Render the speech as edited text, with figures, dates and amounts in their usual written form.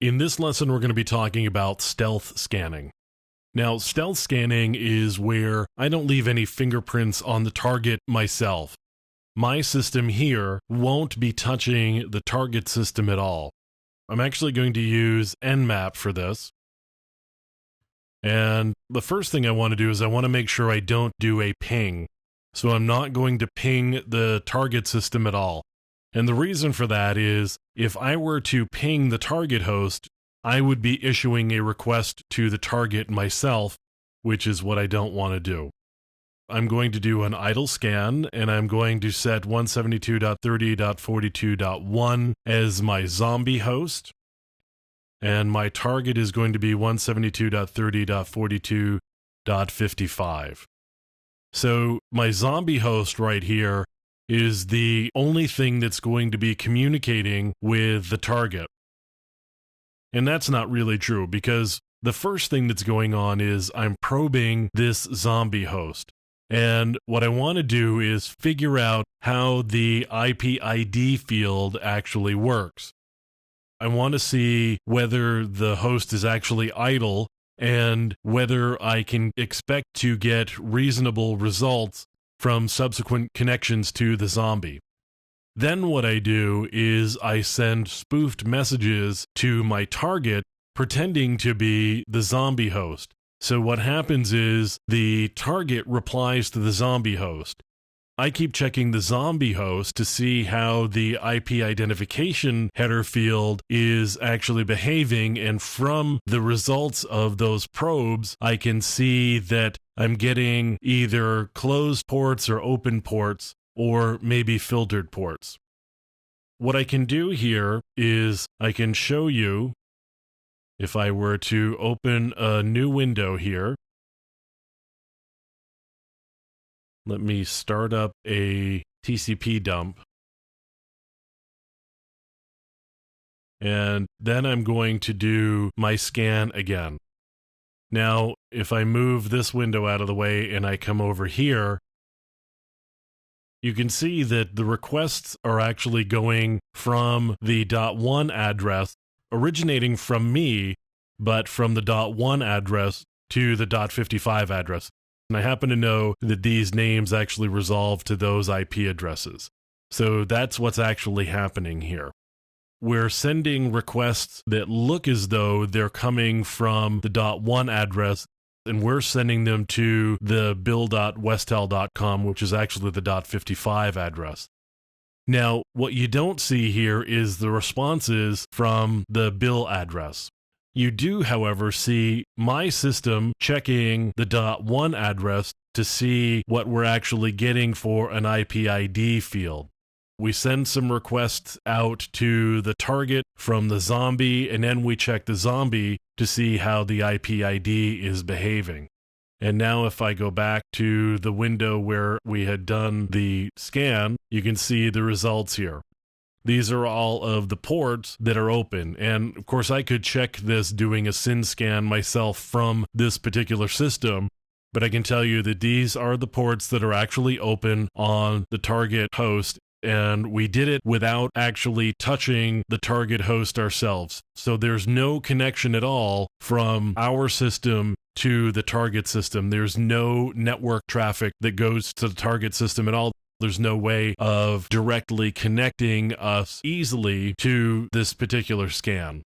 In this lesson, we're going to be talking about stealth scanning. Now, stealth scanning is where I don't leave any fingerprints on the target myself. My system here won't be touching the target system at all. I'm actually going to use Nmap for this. And the first thing I want to do is I want to make sure I don't do a ping. So I'm not going to ping the target system at all. And the reason for that is if I were to ping the target host, I would be issuing a request to the target myself, which is what I don't want to do. I'm going to do an idle scan, and I'm going to set 172.30.42.1 as my zombie host. And my target is going to be 172.30.42.55. So my zombie host right here is the only thing that's going to be communicating with the target. And that's not really true, because the first thing that's going on is I'm probing this zombie host. And what I want to do is figure out how the IP ID field actually works. I want to see whether the host is actually idle and whether I can expect to get reasonable results from subsequent connections to the zombie. Then what I do is I send spoofed messages to my target pretending to be the zombie host. So what happens is the target replies to the zombie host. I keep checking the zombie host to see how the IP identification header field is actually behaving, and from the results of those probes, I can see that I'm getting either closed ports or open ports, or maybe filtered ports. What I can do here is I can show you, if I were to open a new window here. Let me start up a TCP dump. And then I'm going to do my scan again. Now, if I move this window out of the way and I come over here, you can see that the requests are actually going from the .1 address, originating from me, but from the .1 address to the .55 address. And I happen to know that these names actually resolve to those IP addresses. So that's what's actually happening here. We're sending requests that look as though they're coming from the .1 address, and we're sending them to the bill.westell.com, which is actually the .55 address. Now, what you don't see here is the responses from the bill address. You do, however, see my system checking the .1 address to see what we're actually getting for an IP ID field. We send some requests out to the target from the zombie, and then we check the zombie to see how the IP ID is behaving. And now if I go back to the window where we had done the scan, you can see the results here. These are all of the ports that are open. And of course, I could check this doing a SYN scan myself from this particular system, but I can tell you that these are the ports that are actually open on the target host. And we did it without actually touching the target host ourselves. So there's no connection at all from our system to the target system. There's no network traffic that goes to the target system at all. There's no way of directly connecting us easily to this particular scan.